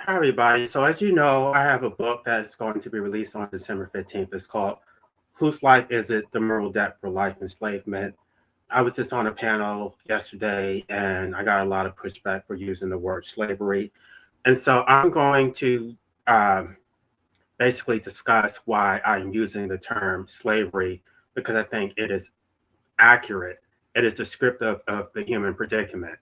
Hi, everybody. So, as you know, I have a book that's going to be released on December 15th. It's called Whose Life Is It? The Moral Debt for Life Enslavement. I was just on a panel yesterday and I got a lot of pushback for using the word slavery. And so I'm going to um, basically discuss why I'm using the term slavery because I think it is accurate. It is descriptive of the human predicament.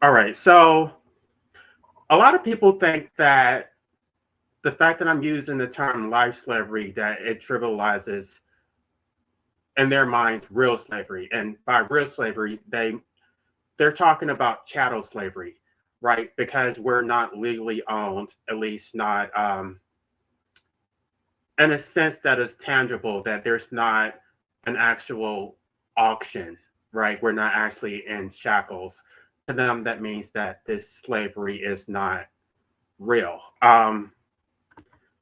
All right. So, a lot of people think that the fact that I'm using the term life slavery, that it trivializes in their minds real slavery. And by real slavery, they're talking about chattel slavery, right? Because we're not legally owned, at least not in a sense that is tangible, that there's not an actual auction, right? We're not actually in shackles. To them, that means that this slavery is not real.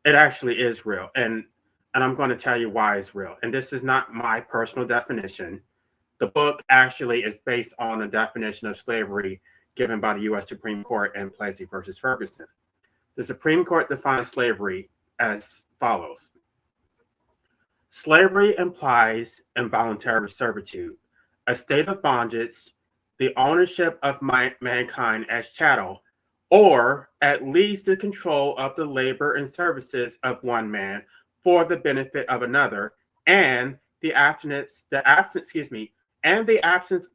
It actually is real, and I'm going to tell you why it's real. And this is not my personal definition. The book actually is based on a definition of slavery given by the U.S. Supreme Court in Plessy versus Ferguson. The Supreme Court defines slavery as follows: slavery implies involuntary servitude, a state of bondage, the ownership of mankind as chattel, or at least the control of the labor and services of one man for the benefit of another, and the absence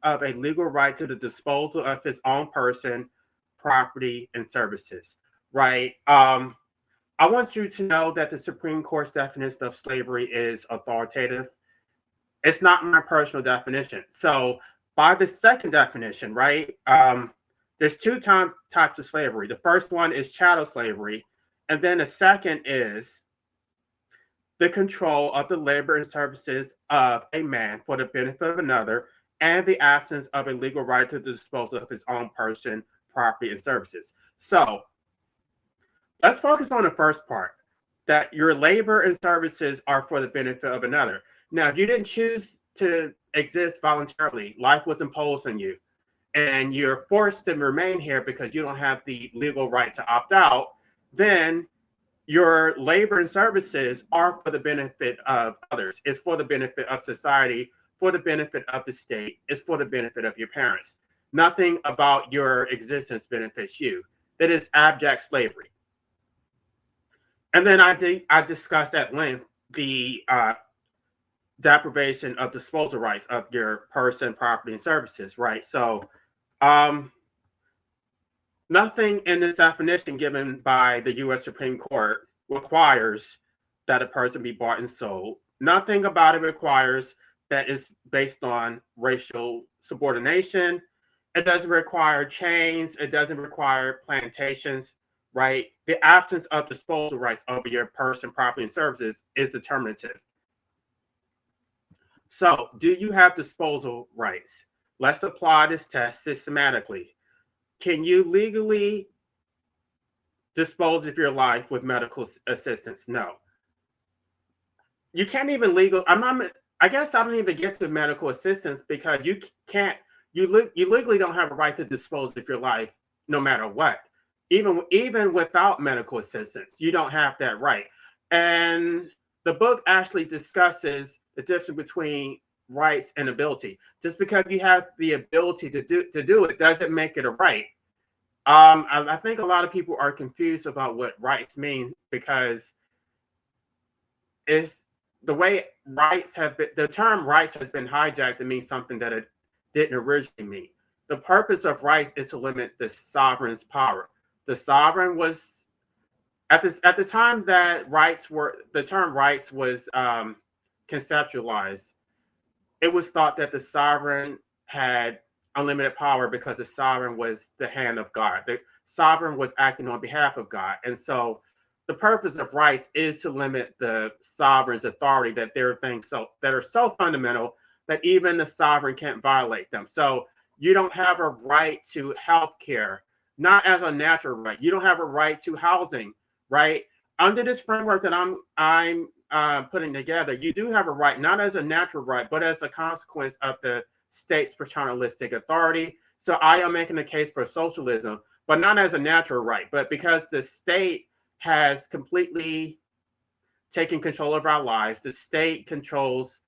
of a legal right to the disposal of his own person, property, and services. Right. I want you to know that the Supreme Court's definition of slavery is authoritative. It's not my personal definition. So, by the second definition, right, there's types of slavery. The first one is chattel slavery, and then the second is the control of the labor and services of a man for the benefit of another, and the absence of a legal right to dispose of his own person, property, and services. So, let's focus on the first part, that your labor and services are for the benefit of another. Now, if you didn't choose to exist voluntarily, life was imposed on you, and you're forced to remain here because you don't have the legal right to opt out, then your labor and services are for the benefit of others. It's for the benefit of society, for the benefit of the state, it's for the benefit of your parents. Nothing about your existence benefits you. That is abject slavery. And then I discussed at length the deprivation of disposal rights of your person, property, and services, right? So, um, nothing in this definition given by the U.S. Supreme Court requires that a person be bought and sold. Nothing about it requires that it's based on racial subordination. It doesn't require chains. It doesn't require plantations, right? The absence of disposal rights over your person, property, and services is determinative. So, do you have disposal rights? Let's apply this test systematically. Can you legally dispose of your life with medical assistance? No. You can't even I'm not. I guess I don't even get to medical assistance because you can't. You legally don't have a right to dispose of your life, no matter what. Even without medical assistance, you don't have that right. And the book actually discusses the difference between rights and ability. Just because you have the ability to do it doesn't make it a right. I think a lot of people are confused about what rights mean because it's the way the term rights has been hijacked to mean something that it didn't originally mean. The purpose of rights is to limit the sovereign's power. The sovereign was at the time that the term rights was conceptualized. It was thought that the sovereign had unlimited power because the sovereign was the hand of God. The sovereign was acting on behalf of God. And so the purpose of rights is to limit the sovereign's authority, that there are things that are so fundamental that even the sovereign can't violate them. So you don't have a right to health care, not as a natural right. You don't have a right to housing, right? Under this framework that I'm putting together, you do have a right, not as a natural right, but as a consequence of the state's paternalistic authority. So I am making a case for socialism, but not as a natural right, but because the state has completely taken control of our lives. The state controls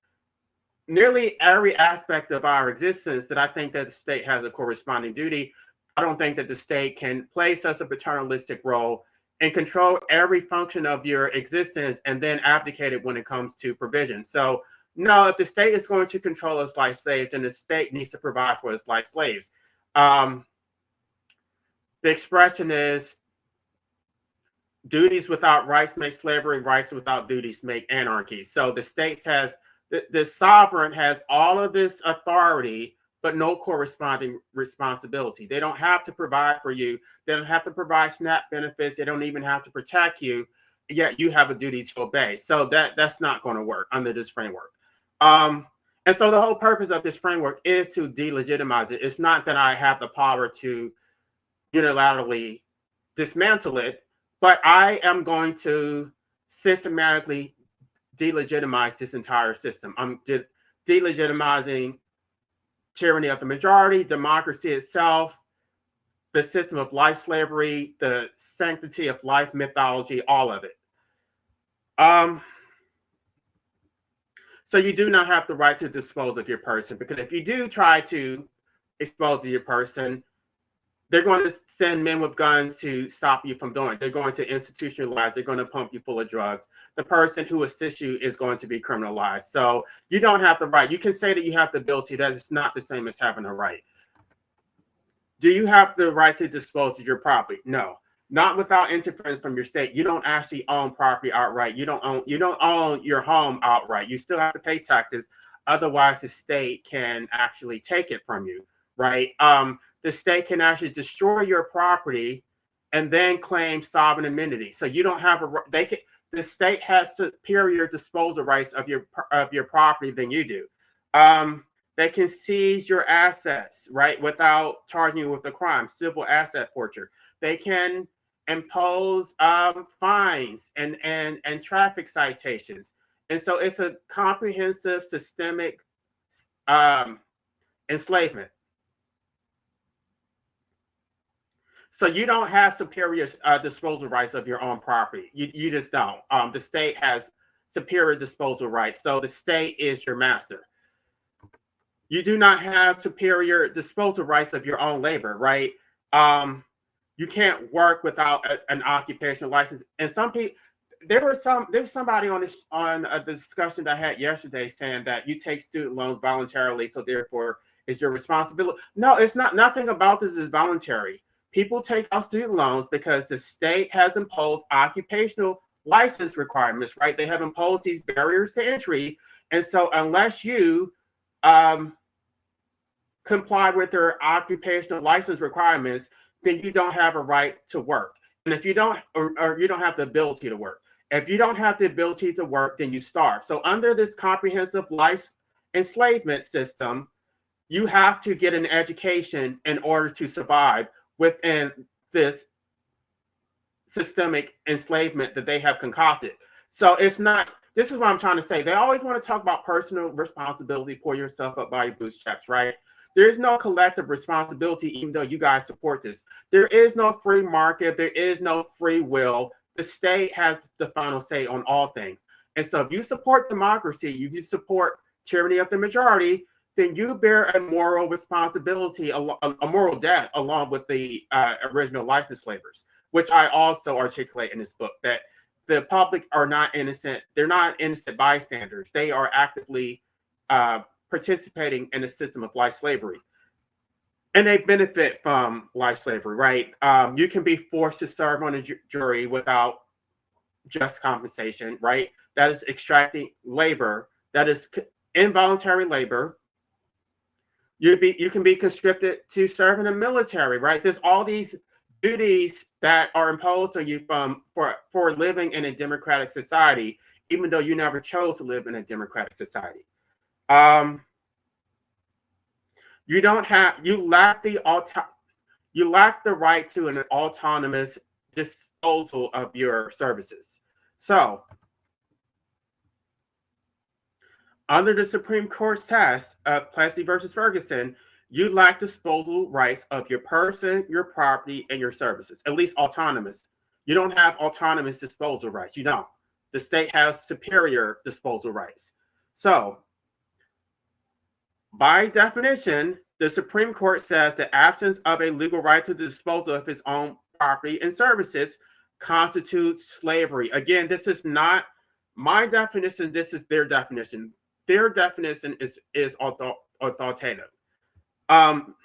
nearly every aspect of our existence that I think that the state has a corresponding duty. I don't think that the state can play such a paternalistic role and control every function of your existence and then abdicate it when it comes to provision. So, no, if the state is going to control us like slaves, then the state needs to provide for us like slaves. Um, the expression is duties without rights make slavery, rights without duties make anarchy. So the states has the sovereign has all of this authority, but no corresponding responsibility. They don't have to provide for you. They don't have to provide SNAP benefits. They don't even have to protect you. Yet you have a duty to obey. So that's not going to work under this framework. And so the whole purpose of this framework is to delegitimize it. It's not that I have the power to unilaterally dismantle it, but I am going to systematically delegitimize this entire system. I'm delegitimizing tyranny of the majority, democracy itself, the system of life slavery, the sanctity of life mythology, all of it. So you do not have the right to dispose of your person, because if you do try to dispose of your person, they're going to send men with guns to stop you from doing it. They're going to institutionalize. They're going to pump you full of drugs. The person who assists you is going to be criminalized. So you don't have the right. You can say that you have the ability. That is not the same as having a right. Do you have the right to dispose of your property? No, not without interference from your state. You don't actually own property outright. You don't own your home outright. You still have to pay taxes. Otherwise, the state can actually take it from you, right? The state can actually destroy your property and then claim sovereign immunity. So you don't have the state has superior disposal rights of your property than you do. They can seize your assets, right, without charging you with a crime, civil asset forfeiture. They can impose fines and traffic citations. And so it's a comprehensive systemic enslavement. So you don't have superior disposal rights of your own property. You just don't. The state has superior disposal rights. So the state is your master. You do not have superior disposal rights of your own labor, right? You can't work without an occupational license. And some people, there was somebody on the discussion that I had yesterday saying that you take student loans voluntarily, so therefore it's your responsibility. No, it's not. Nothing about this is voluntary. People take out student loans because the state has imposed occupational license requirements, right? They have imposed these barriers to entry. And so unless you comply with their occupational license requirements, then you don't have a right to work. And if you don't, or you don't have the ability to work. If you don't have the ability to work, then you starve. So under this comprehensive life enslavement system, you have to get an education in order to survive within this systemic enslavement that they have concocted. So it's not, this is what I'm trying to say. They always want to talk about personal responsibility, pull yourself up by your bootstraps, right? There is no collective responsibility, even though you guys support this. There is no free market. There is no free will. The state has the final say on all things. And so if you support democracy, you support tyranny of the majority, then you bear a moral responsibility, a moral debt, along with the original life enslavers, which I also articulate in this book, that the public are not innocent. They're not innocent bystanders. They are actively participating in a system of life slavery. And they benefit from life slavery, right? You can be forced to serve on a jury without just compensation, right? That is extracting labor. That is involuntary labor. You can be conscripted to serve in the military, right? There's all these duties that are imposed on you for living in a democratic society, even though you never chose to live in a democratic society. You lack the right to an autonomous disposal of your services. So Under the Supreme Court's test of Plessy versus Ferguson, you lack disposal rights of your person, your property, and your services, at least autonomous. You don't have autonomous disposal rights. You don't. The state has superior disposal rights. So, by definition, the Supreme Court says the absence of a legal right to the disposal of its own property and services constitutes slavery. Again, this is not my definition, this is their definition. Their definition is authoritative. Um,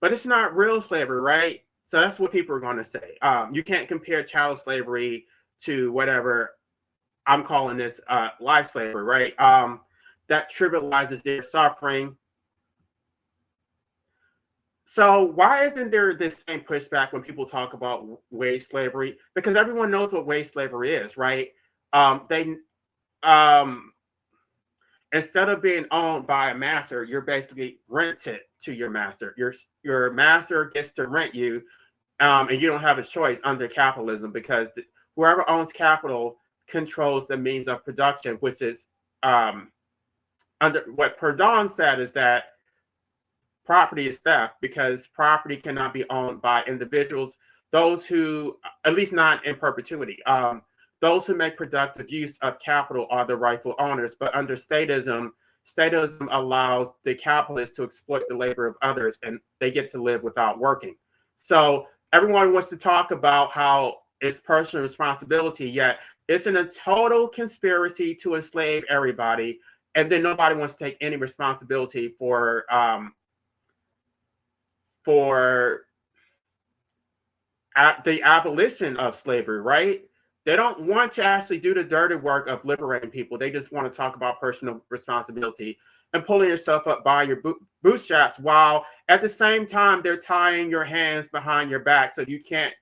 but it's not real slavery, right? So that's what people are going to say. You can't compare chattel slavery to whatever I'm calling this life slavery, right? That trivializes their suffering. So why isn't there this same pushback when people talk about wage slavery? Because everyone knows what wage slavery is, right? They instead of being owned by a master, you're basically rented to your master. Your master gets to rent you, and you don't have a choice under capitalism because whoever owns capital controls the means of production, which is under what Proudhon said is that property is theft because property cannot be owned by individuals, those who, at least not in perpetuity. Those who make productive use of capital are the rightful owners, but under statism allows the capitalists to exploit the labor of others and they get to live without working. So everyone wants to talk about how it's personal responsibility, yet it's in a total conspiracy to enslave everybody. And then nobody wants to take any responsibility for the abolition of slavery, right? They don't want to actually do the dirty work of liberating people. They just want to talk about personal responsibility and pulling yourself up by your bootstraps, while at the same time they're tying your hands behind your back so you can't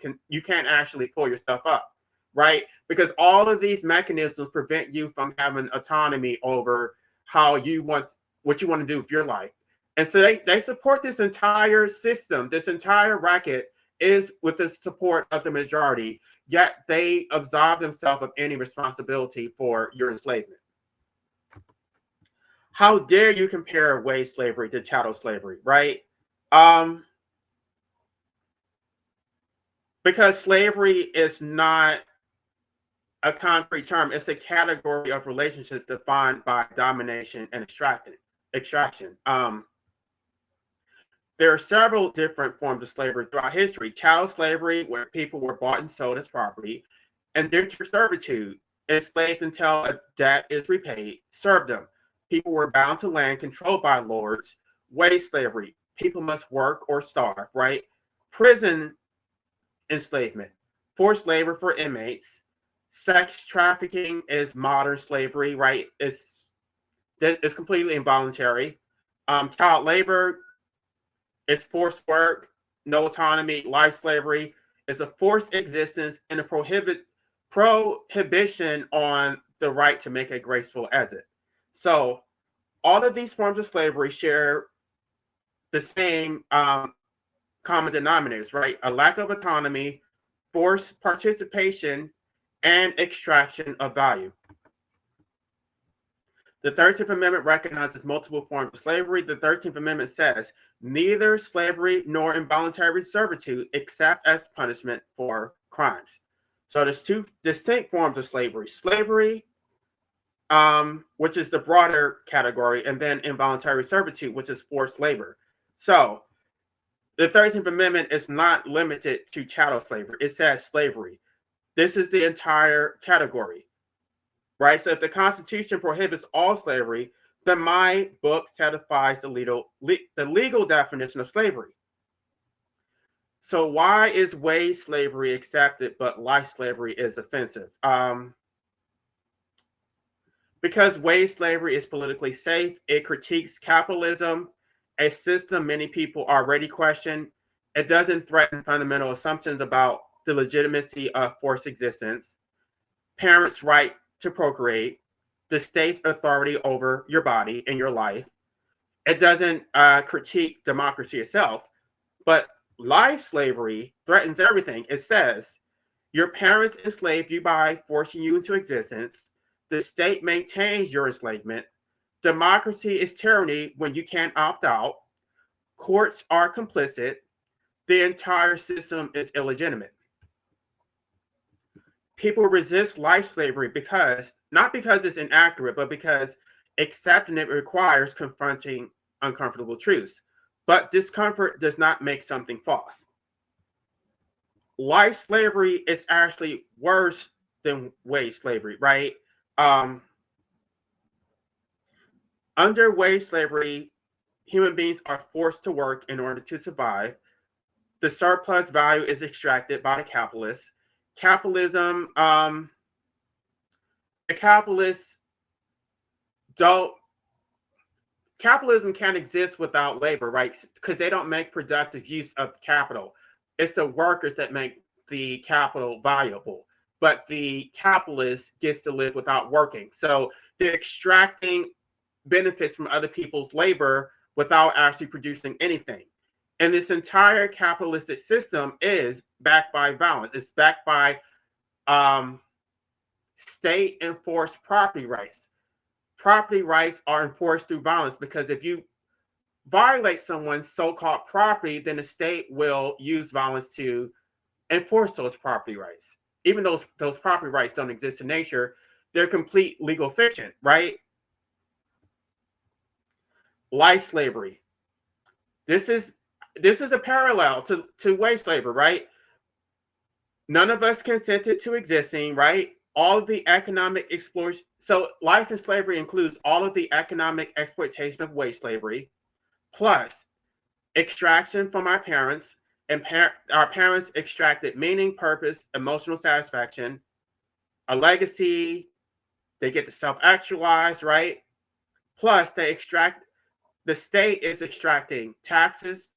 actually pull yourself up, right? Because all of these mechanisms prevent you from having autonomy over how you want what you want to do with your life. And so they support this entire system, this entire racket is with the support of the majority, yet they absolve themselves of any responsibility for your enslavement. How dare you compare wage slavery to chattel slavery, right? Because slavery is not a concrete term, it's a category of relationship defined by domination and extraction. There are several different forms of slavery throughout history. Chattel slavery, where people were bought and sold as property. Indentured servitude, enslaved until a debt is repaid. Serfdom, people were bound to land controlled by lords. Wage slavery, people must work or starve, right? Prison enslavement, forced labor for inmates. Sex trafficking is modern slavery, right? It's completely involuntary. Child labor, it's forced work, no autonomy, life slavery. It's a forced existence and a prohibition on the right to make a graceful exit. So all of these forms of slavery share the same common denominators, right? A lack of autonomy, forced participation, and extraction of value. The 13th Amendment recognizes multiple forms of slavery. The 13th Amendment says neither slavery nor involuntary servitude except as punishment for crimes. So there's two distinct forms of slavery. Slavery, which is the broader category, and then involuntary servitude, which is forced labor. So the 13th Amendment is not limited to chattel slavery. It says slavery. This is the entire category. Right? So if the Constitution prohibits all slavery, then my book satisfies the legal definition of slavery. So why is wage slavery accepted, but life slavery is offensive? Because wage slavery is politically safe. It critiques capitalism, a system many people already question. It doesn't threaten fundamental assumptions about the legitimacy of forced existence, parents' right to procreate, the state's authority over your body and your life. It doesn't critique democracy itself, but life slavery threatens everything. It says your parents enslaved you by forcing you into existence. The state maintains your enslavement. Democracy is tyranny when you can't opt out. Courts are complicit. The entire system is illegitimate. People resist life slavery because, not because it's inaccurate, but because accepting it requires confronting uncomfortable truths. But discomfort does not make something false. Life slavery is actually worse than wage slavery, right? Um, Under wage slavery, human beings are forced to work in order to survive. The surplus value is extracted by the capitalists. Capitalism, the capitalists don't. Capitalism can't exist without labor, right? Because they don't make productive use of capital. It's the workers that make the capital valuable, but the capitalist gets to live without working. So they're extracting benefits from other people's labor without actually producing anything. And this entire capitalistic system is backed by violence. It's backed by um, state enforced property rights. Property rights are enforced through violence because if you violate someone's so-called property, then the state will use violence to enforce those property rights. Even though those property rights don't exist in nature, they're complete legal fiction, right? Life slavery. This is a parallel to wage slavery, right? None of us consented to existing, right? All of the economic exploitation. So life in slavery includes all of the economic exploitation of wage slavery, plus extraction from our parents, and our parents extracted meaning, purpose, emotional satisfaction, a legacy. They get to self-actualize, right? Plus, the state is extracting taxes,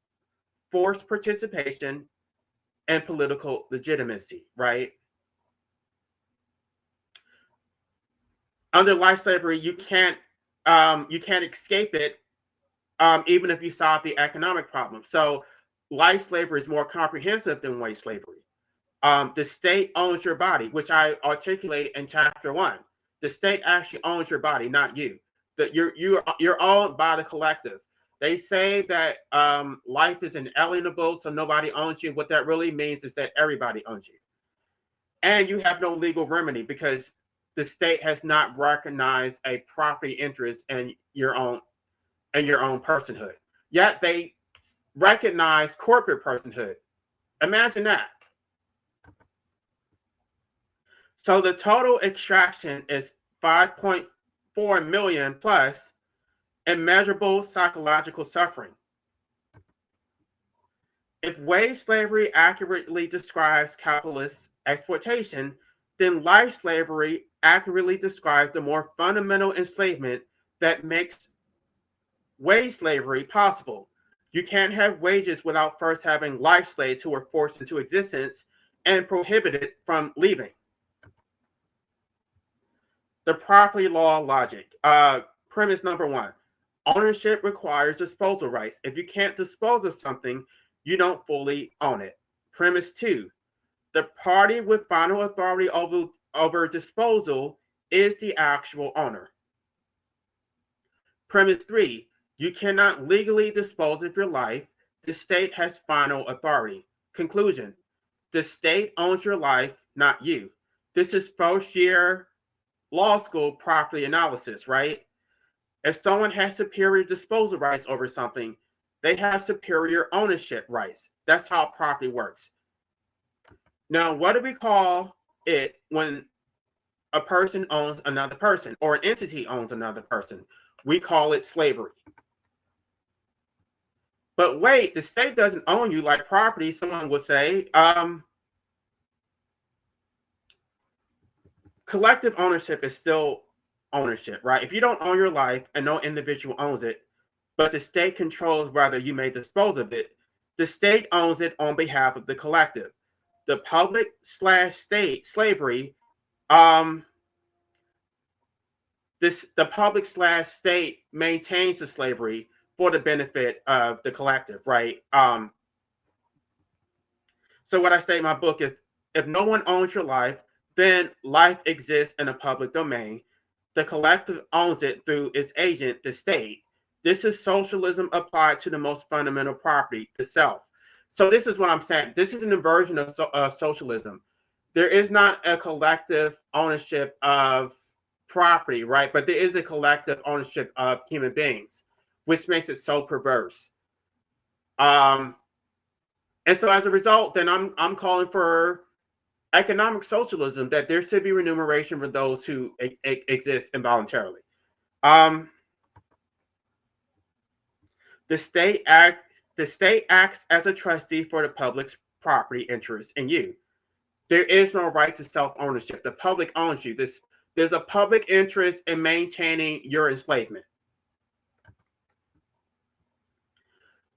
forced participation, and political legitimacy, right? Under life slavery, you can't escape it, even if you solve the economic problem. So, life slavery is more comprehensive than wage slavery. The state owns your body, which I articulated in chapter 1. The state actually owns your body, not you. That you're owned by the collective. They say that life is inalienable, so nobody owns you. What that really means is that everybody owns you, and you have no legal remedy because the state has not recognized a property interest in your own personhood. Yet they recognize corporate personhood. Imagine that. So the total extraction is 5.4 million plus immeasurable psychological suffering. If wage slavery accurately describes capitalist exploitation, then life slavery accurately describes the more fundamental enslavement that makes wage slavery possible. You can't have wages without first having life slaves who were forced into existence and prohibited from leaving. The property law logic. Premise number 1. Ownership requires disposal rights. If you can't dispose of something, you don't fully own it. Premise 2. The party with final authority over disposal is the actual owner. Premise 3. You cannot legally dispose of your life. The state has final authority. Conclusion. The state owns your life, not you. This is first year law school property analysis, right? If someone has superior disposal rights over something, they have superior ownership rights. That's how property works. Now, what do we call it when a person owns another person or an entity owns another person? We call it slavery. But wait, the state doesn't own you like property, someone would say. Collective ownership is still ownership, right? If you don't own your life and no individual owns it, but the state controls whether you may dispose of it, the state owns it on behalf of the collective. The public/state slavery, the public/state maintains the slavery for the benefit of the collective, right? So what I say in my book is, if no one owns your life, then life exists in a public domain. The collective owns it through its agent, the state. This is socialism applied to the most fundamental property, the self. So this is what I'm saying. This is an inversion of socialism. There is not a collective ownership of property, right? But there is a collective ownership of human beings, which makes it so perverse. Um, and so as a result, then I'm calling for economic socialism, that there should be remuneration for those who exist involuntarily. Um, the state acts as a trustee for the public's property interest in you. There is no right to self-ownership. The public owns you. There's a public interest in maintaining your enslavement.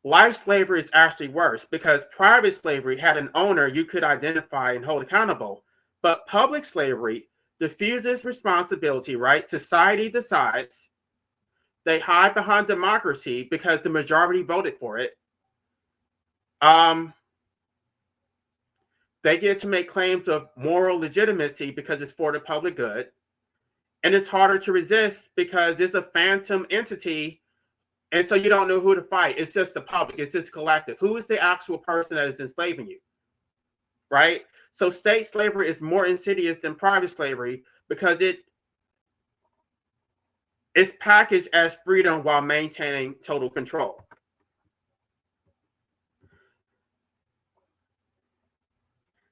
Life slavery is actually worse because private slavery had an owner you could identify and hold accountable. But public slavery diffuses responsibility, right? Society decides. They hide behind democracy because the majority voted for it. They get to make claims of moral legitimacy because it's for the public good. And it's harder to resist because there's a phantom entity. And so you don't know who to fight. It's just the public. It's just collective. Who is the actual person that is enslaving you? Right? So state slavery is more insidious than private slavery because it's packaged as freedom while maintaining total control.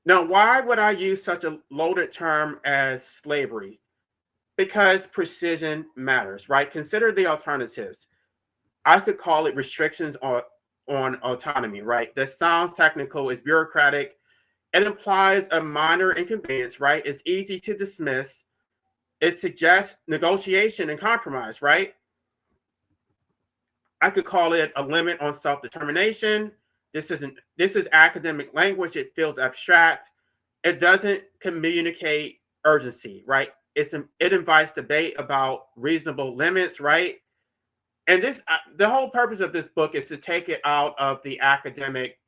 Now, why would I use such a loaded term as slavery? Because precision matters, right? Consider the alternatives. I could call it restrictions on autonomy, right? That sounds technical, it's bureaucratic. It implies a minor inconvenience, right? It's easy to dismiss. It suggests negotiation and compromise, right? I could call it a limit on self-determination. This is academic language. It feels abstract. It doesn't communicate urgency, right? It invites debate about reasonable limits, right? And the whole purpose of this book is to take it out of the academic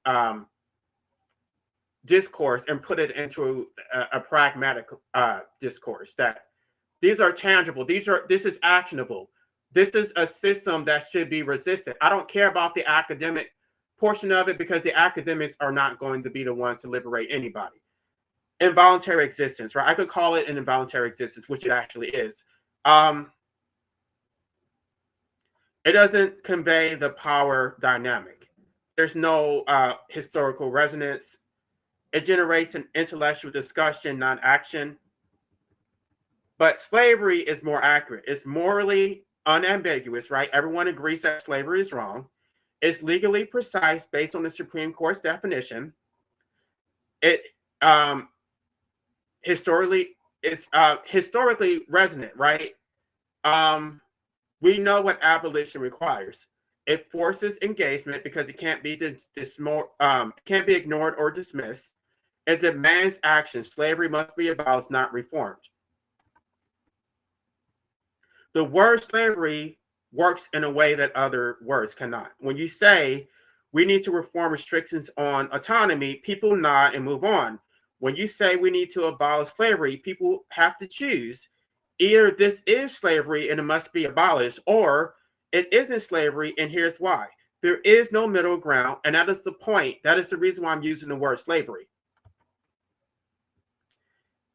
discourse and put it into a pragmatic discourse that these are tangible. This is actionable. This is a system that should be resisted. I don't care about the academic portion of it because the academics are not going to be the ones to liberate anybody. Involuntary existence, right? I could call it an involuntary existence, which it actually is. It doesn't convey the power dynamic. There's no historical resonance. It generates an intellectual discussion, not action. But slavery is more accurate. It's morally unambiguous, right? Everyone agrees that slavery is wrong. It's legally precise based on the Supreme Court's definition. It historically resonant, right? We know what abolition requires. It forces engagement because it can't be ignored or dismissed. It demands action. Slavery must be abolished, not reformed. The word slavery works in a way that other words cannot. When you say we need to reform restrictions on autonomy, people nod and move on. When you say we need to abolish slavery, people have to choose. Either this is slavery and it must be abolished, or it isn't slavery and here's why. There is no middle ground, and that is the point. That is the reason why I'm using the word slavery.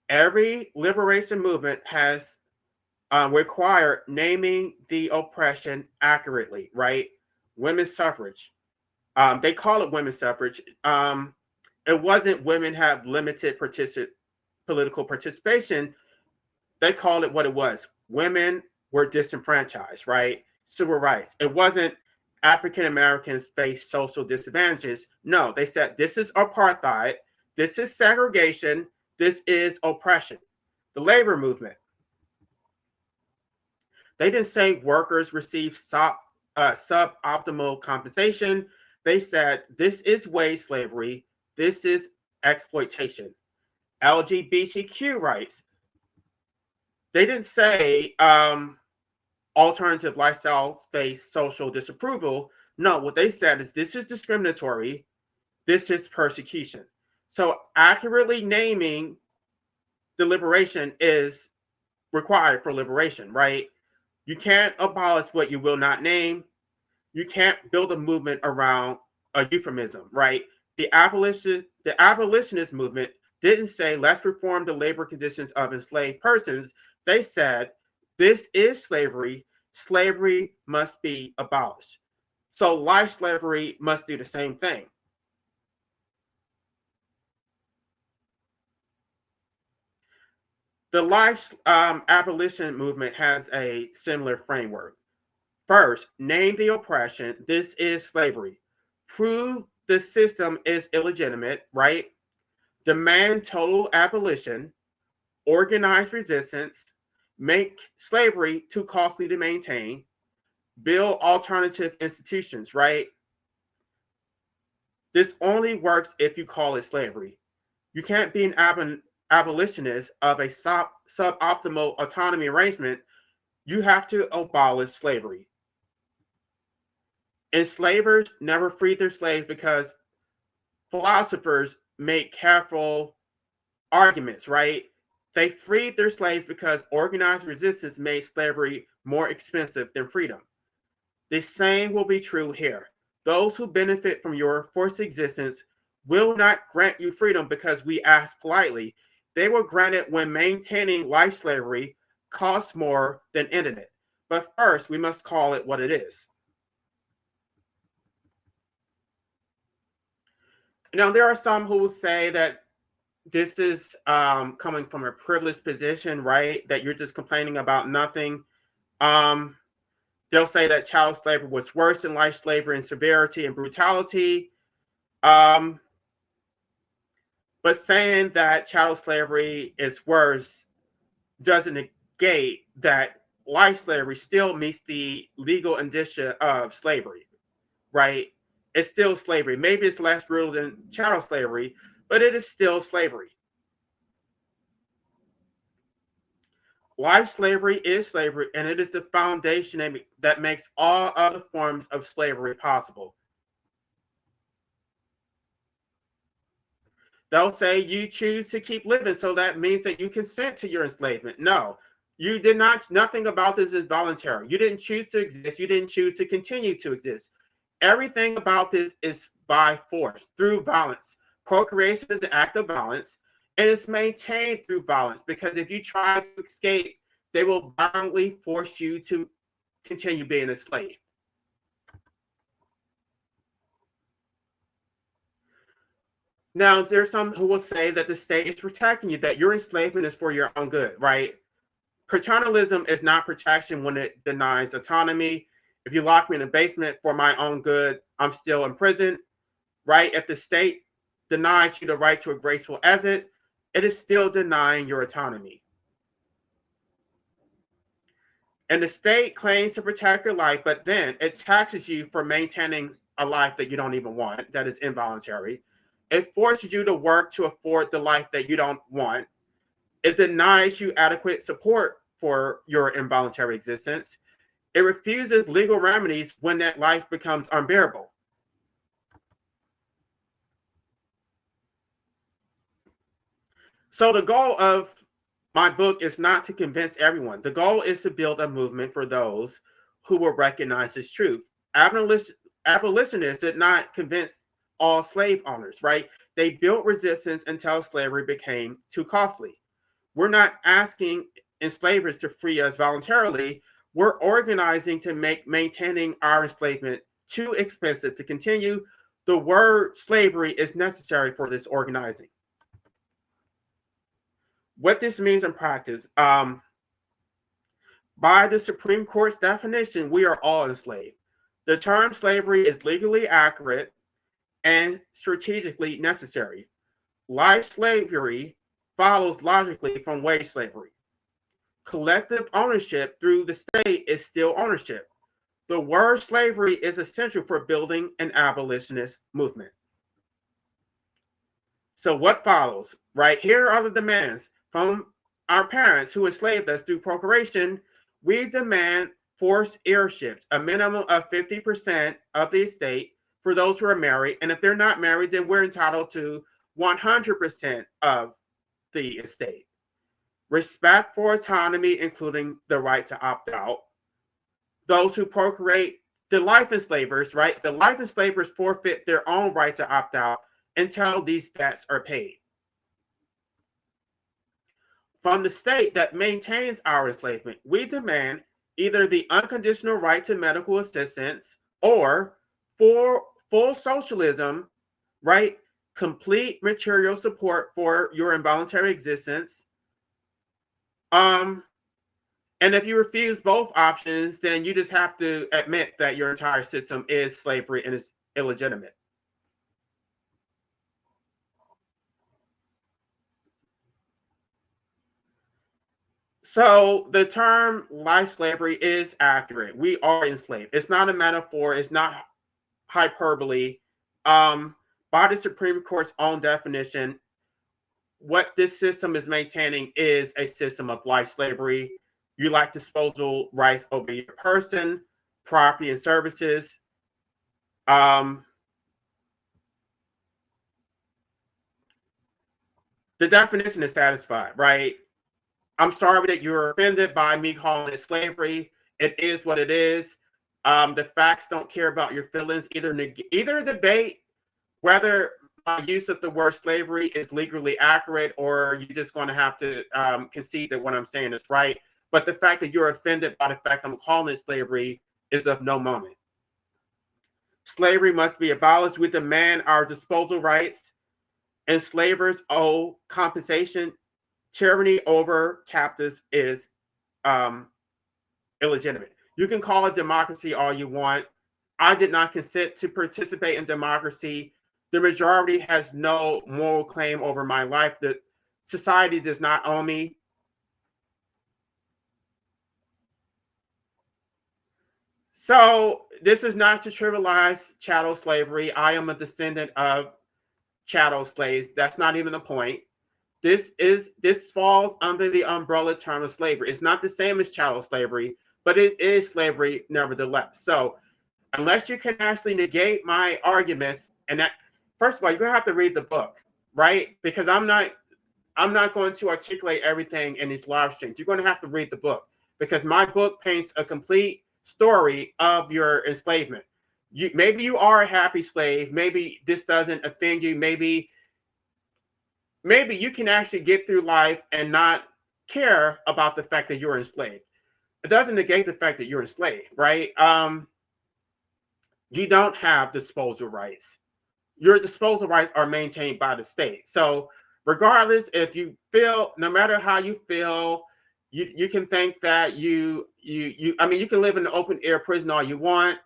Every liberation movement has required naming the oppression accurately, right? Women's suffrage. They call it women's suffrage. It wasn't women have limited political participation. They called it what it was. Women were disenfranchised, right? Civil rights. It wasn't African Americans face social disadvantages. No, they said this is apartheid. This is segregation. This is oppression. The labor movement. They didn't say workers receive suboptimal compensation. They said this is wage slavery. This is exploitation. LGBTQ rights. They didn't say alternative lifestyles face social disapproval. No, what they said is this is discriminatory. This is persecution. So accurately naming the liberation is required for liberation, right? You can't abolish what you will not name. You can't build a movement around a euphemism, right? The abolitionist movement didn't say let's reform the labor conditions of enslaved persons. They said this is slavery. Slavery must be abolished. So life slavery must do the same thing. The life abolition movement has a similar framework. First, name the oppression. This is slavery. Prove the system is illegitimate, right? Demand total abolition. Organize resistance. Make slavery too costly to maintain. Build alternative institutions, right? This only works if you call it slavery. You can't be an abolitionist of a suboptimal autonomy arrangement. You have to abolish slavery. Enslavers never freed their slaves because philosophers make careful arguments, right? They freed their slaves because organized resistance made slavery more expensive than freedom. The same will be true here. Those who benefit from your forced existence will not grant you freedom because we ask politely. They will grant it when maintaining life slavery costs more than ending it. But first, we must call it what it is. Now, there are some who will say that this is coming from a privileged position, right? That you're just complaining about nothing. Um, they'll say that child slavery was worse than life slavery in severity and brutality. Um, but saying that chattel slavery is worse doesn't negate that life slavery still meets the legal indicia of slavery, right? It's still slavery. Maybe it's less brutal than chattel slavery, but it is still slavery. Life slavery is slavery, and it is the foundation that makes all other forms of slavery possible. They'll say you choose to keep living, so that means that you consent to your enslavement. No, you did not. Nothing about this is voluntary. You didn't choose to exist. You didn't choose to continue to exist. Everything about this is by force, through violence. Procreation is an act of violence, and it's maintained through violence because if you try to escape, they will violently force you to continue being a slave. Now, there's some who will say that the state is protecting you, that your enslavement is for your own good, right? Paternalism is not protection when it denies autonomy. If you lock me in a basement for my own good, I'm still in prison, right? If the state denies you the right to a graceful exit, it is still denying your autonomy. And the state claims to protect your life, but then it taxes you for maintaining a life that you don't even want, that is involuntary. It forces you to work to afford the life that you don't want. It denies you adequate support for your involuntary existence. It refuses legal remedies when that life becomes unbearable. So the goal of my book is not to convince everyone. The goal is to build a movement for those who will recognize this truth. Abolitionists did not convince all slave owners, right? They built resistance until slavery became too costly. We're not asking enslavers to free us voluntarily. We're organizing to make maintaining our enslavement too expensive to continue. The word slavery is necessary for this organizing. What this means in practice, by the Supreme Court's definition, we are all enslaved. The term slavery is legally accurate and strategically necessary. Life slavery follows logically from wage slavery. Collective ownership through the state is still ownership. The word slavery is essential for building an abolitionist movement. So what follows? Right here are the demands from our parents who enslaved us through procreation. We demand forced heirships, a minimum of 50% of the estate for those who are married. And if they're not married, then we're entitled to 100% of the estate. respect for autonomy, including the right to opt out. Those who procreate, the life enslavers, right? The life enslavers forfeit their own right to opt out until these debts are paid. From the state that maintains our enslavement, we demand either the unconditional right to medical assistance or for full socialism, right? Complete material support for your involuntary existence. And if you refuse both options, then you just have to admit that your entire system is slavery and is illegitimate. So the term life slavery is accurate. We are enslaved. It's not a metaphor. It's not hyperbole. Um, by the Supreme Court's own definition, what this system is maintaining is a system of life slavery. You lack disposal rights over your person, property, and services. Um, the definition is satisfied, right? I'm sorry that you're offended by me calling it slavery. It is what it is. The facts don't care about your feelings. Either debate whether my use of the word slavery is legally accurate, or you're just going to have to concede that what I'm saying is right. But the fact that you're offended by the fact I'm calling it slavery is of no moment. Slavery must be abolished. We demand our disposal rights. Enslavers owe compensation. Tyranny over captives is illegitimate. You can call it democracy all you want. I did not consent to participate in democracy. The majority has no moral claim over my life. The society does not own me. So this is not to trivialize chattel slavery. I am a descendant of chattel slaves. That's not even the point. This falls under the umbrella term of slavery. It's not the same as chattel slavery, but it is slavery nevertheless. So unless you can actually negate my arguments, and that, first of all, you're gonna have to read the book, right? Because I'm not going to articulate everything in these live streams. You're going to have to read the book, because my book paints a complete story of your enslavement. Maybe you are a happy slave. Maybe this doesn't offend you. Maybe you can actually get through life and not care about the fact that you're enslaved. It doesn't negate the fact that you're enslaved, right? You don't have disposal rights. Your disposal rights are maintained by the state. So regardless, if you feel, no matter how you feel, you can think that you can live in an open air prison all you want,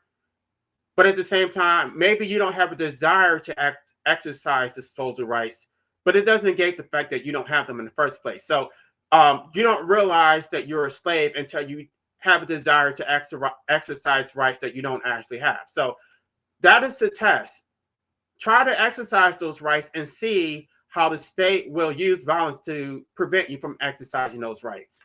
but at the same time, maybe you don't have a desire to exercise disposal rights, but it doesn't negate the fact that you don't have them in the first place. So you don't realize that you're a slave until you have a desire to exercise rights that you don't actually have. So that is the test. Try to exercise those rights and see how the state will use violence to prevent you from exercising those rights.